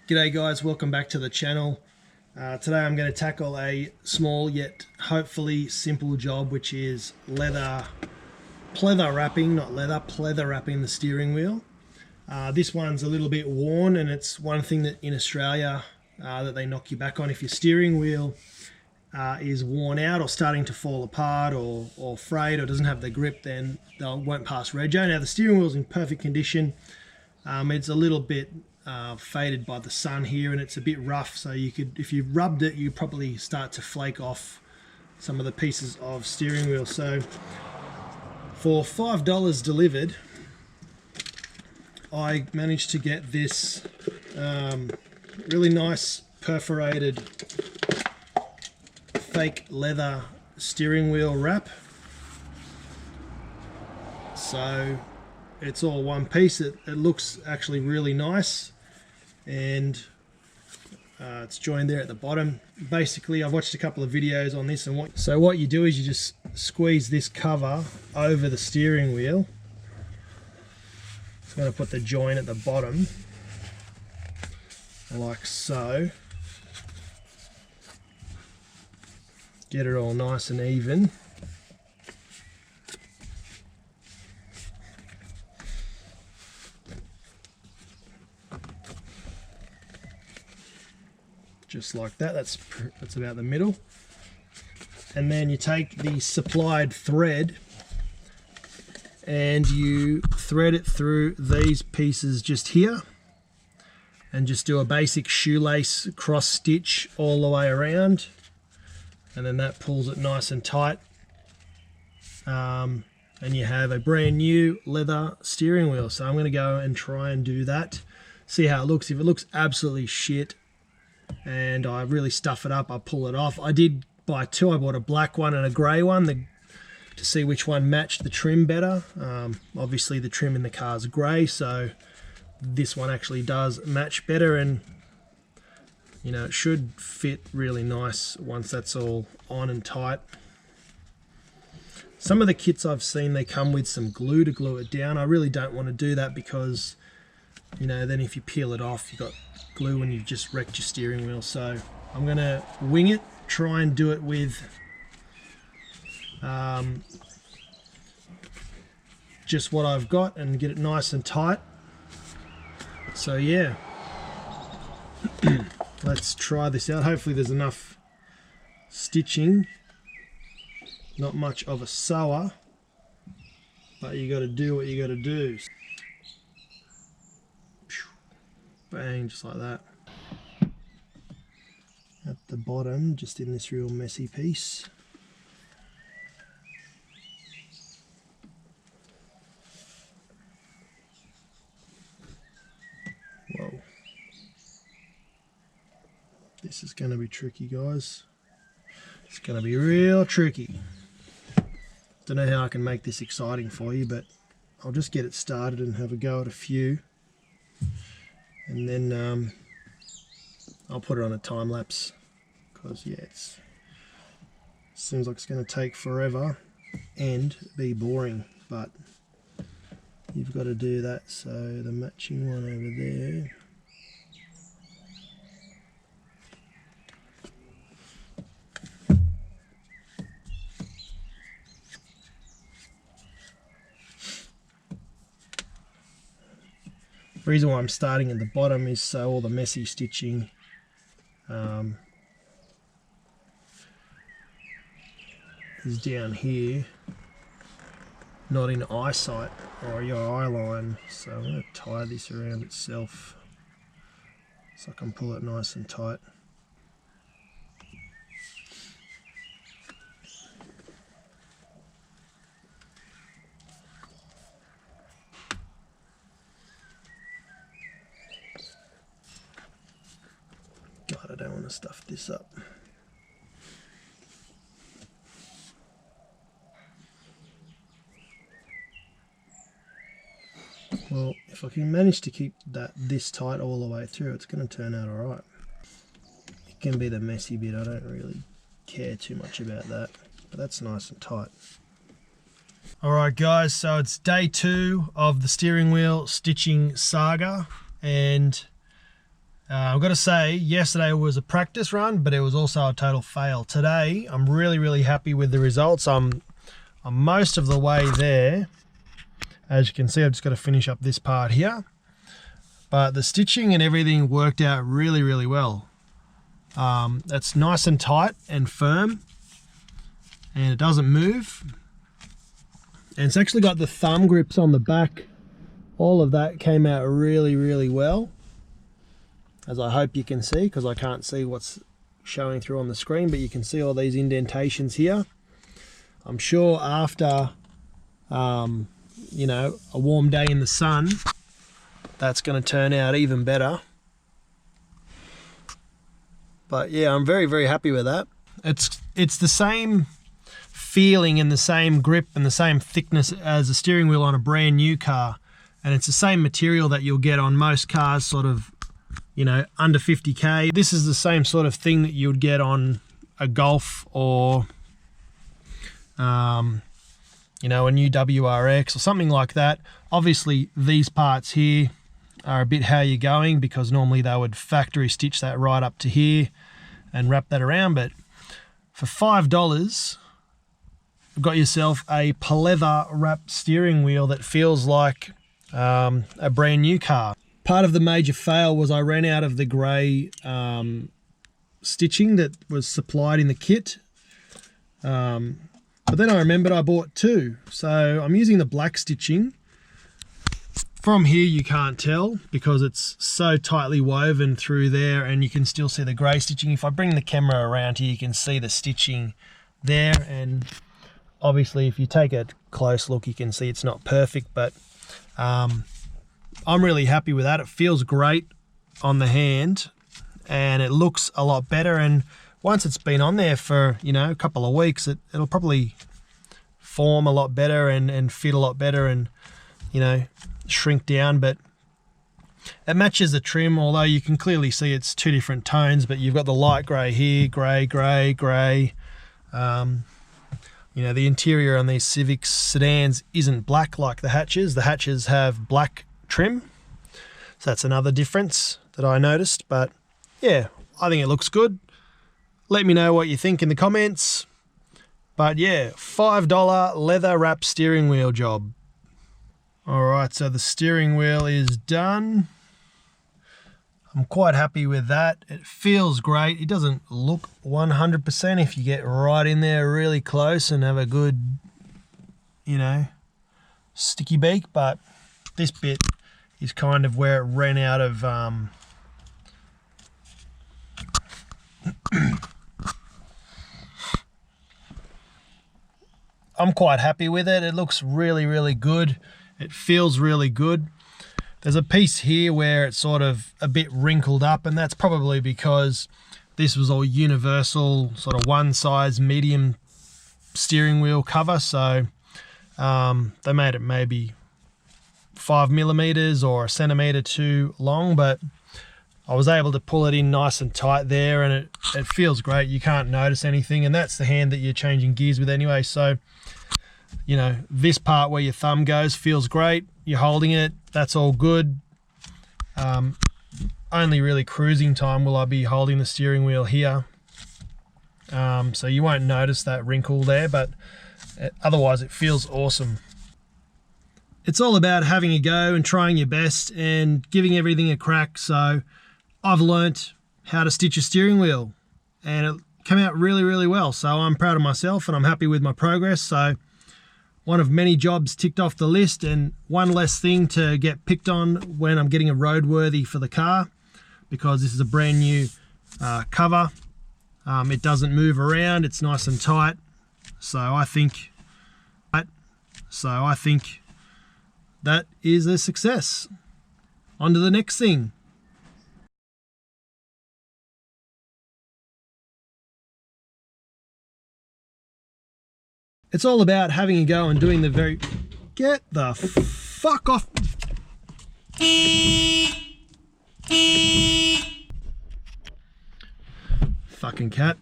G'day guys, welcome back to the channel. Today I'm going to tackle a small yet hopefully simple job, which is pleather wrapping the steering wheel. This one's a little bit worn, and it's one thing that in Australia that they knock you back on. If your steering wheel is worn out or starting to fall apart or frayed or doesn't have the grip, then they won't pass rego. Now the steering wheel's in perfect condition. It's a little bit faded by the sun here, and it's a bit rough, so you could, if you rubbed it, you probably start to flake off some of the pieces of steering wheel. So for $5 delivered, I managed to get this really nice perforated fake leather steering wheel wrap. So it's all one piece. It looks actually really nice, and it's joined there at the bottom. Basically, I've watched a couple of videos on this, and what you do is you just squeeze this cover over the steering wheel. I'm going to put the joint at the bottom like so. Get it all nice and even. Just like that. That's about the middle. And then you take the supplied thread and you thread it through these pieces just here, and just do a basic shoelace cross stitch all the way around, and then that pulls it nice and tight, and you have a brand new leather steering wheel. So I'm going to go and try and do that, see how it looks. If it looks absolutely shit and I really stuff it up, I pull it off. I did buy two. I bought a black one and a grey one to see which one matched the trim better. Obviously the trim in the car is grey, so this one actually does match better, and you know, it should fit really nice once that's all on and tight. Some of the kits I've seen, they come with some glue to glue it down. I really don't want to do that, because you know, then if you peel it off, you've got glue and you've just wrecked your steering wheel. So I'm going to wing it, try and do it with just what I've got and get it nice and tight. So yeah, let's try this out. Hopefully there's enough stitching. Not much of a sewer, but you got to do what you got to do. Bang, just like that. At the bottom, just in this real messy piece. Whoa. This is going to be tricky, guys. It's going to be real tricky. Don't know how I can make this exciting for you, but I'll just get it started and have a go at a few. And then I'll put it on a time lapse, because yeah, it seems like it's going to take forever and be boring, but you've got to do that. So the matching one over there. The reason why I'm starting at the bottom is so all the messy stitching is down here, not in eyesight or your eye line. So I'm going to tie this around itself so I can pull it nice and tight. God, I don't want to stuff this up. Well, if I can manage to keep this tight all the way through, it's going to turn out alright. It can be the messy bit, I don't really care too much about that, but that's nice and tight. Alright guys, so it's day 2 of the steering wheel stitching saga, and I've got to say, yesterday was a practice run, but it was also a total fail. Today, I'm really happy with the results. I'm most of the way there. As you can see, I've just got to finish up this part here. But the stitching and everything worked out really well. It's nice and tight and firm, and it doesn't move. And it's actually got the thumb grips on the back. All of that came out really well, as I hope you can see, because I can't see what's showing through on the screen, but you can see all these indentations here. I'm sure after you know, a warm day in the sun, that's going to turn out even better. But yeah, I'm very happy with that. It's the same feeling and the same grip and the same thickness as a steering wheel on a brand new car, and it's the same material that you'll get on most cars, sort of, you know, under 50k. This is the same sort of thing that you'd get on a Golf or you know, a new WRX or something like that. Obviously these parts here are a bit how you're going, because normally they would factory stitch that right up to here and wrap that around. But for $5, you've got yourself a pleather wrapped steering wheel that feels like a brand new car. Part of the major fail was I ran out of the grey stitching that was supplied in the kit. But then I remembered I bought two, so I'm using the black stitching. From here you can't tell because it's so tightly woven through there, and you can still see the grey stitching. If I bring the camera around here, you can see the stitching there, and obviously if you take a close look you can see it's not perfect, but I'm really happy with that. It feels great on the hand and it looks a lot better, and once it's been on there for, you know, a couple of weeks, it'll probably form a lot better and fit a lot better and, you know, shrink down. But it matches the trim, although you can clearly see it's two different tones, but you've got the light grey here, grey. You know, the interior on these Civic sedans isn't black like the hatches. The hatches have black trim, so that's another difference that I noticed. But yeah, I think it looks good. Let me know what you think in the comments. But yeah, $5 leather wrap steering wheel job. Alright, so the steering wheel is done. I'm quite happy with that. It feels great. It doesn't look 100% if you get right in there really close and have a good, you know, sticky beak, but this bit is kind of where it ran out of I'm quite happy with it. It looks really good. It feels really good. There's a piece here where it's sort of a bit wrinkled up, and that's probably because this was all universal, sort of one size medium steering wheel cover, so they made it maybe 5mm or a centimetre too long, but I was able to pull it in nice and tight there, and it feels great. You can't notice anything, and that's the hand that you're changing gears with anyway. So, you know, this part where your thumb goes feels great. You're holding it, that's all good. Only really cruising time will I be holding the steering wheel here. So you won't notice that wrinkle there, but otherwise it feels awesome. It's all about having a go and trying your best and giving everything a crack. So I've learnt how to stitch a steering wheel, and it came out really well. So I'm proud of myself and I'm happy with my progress. So one of many jobs ticked off the list, and one less thing to get picked on when I'm getting a roadworthy for the car, because this is a brand new cover. It doesn't move around, it's nice and tight. So I think that is a success. On to the next thing. It's all about having a go and doing the very... Get the fuck off. Fucking cat.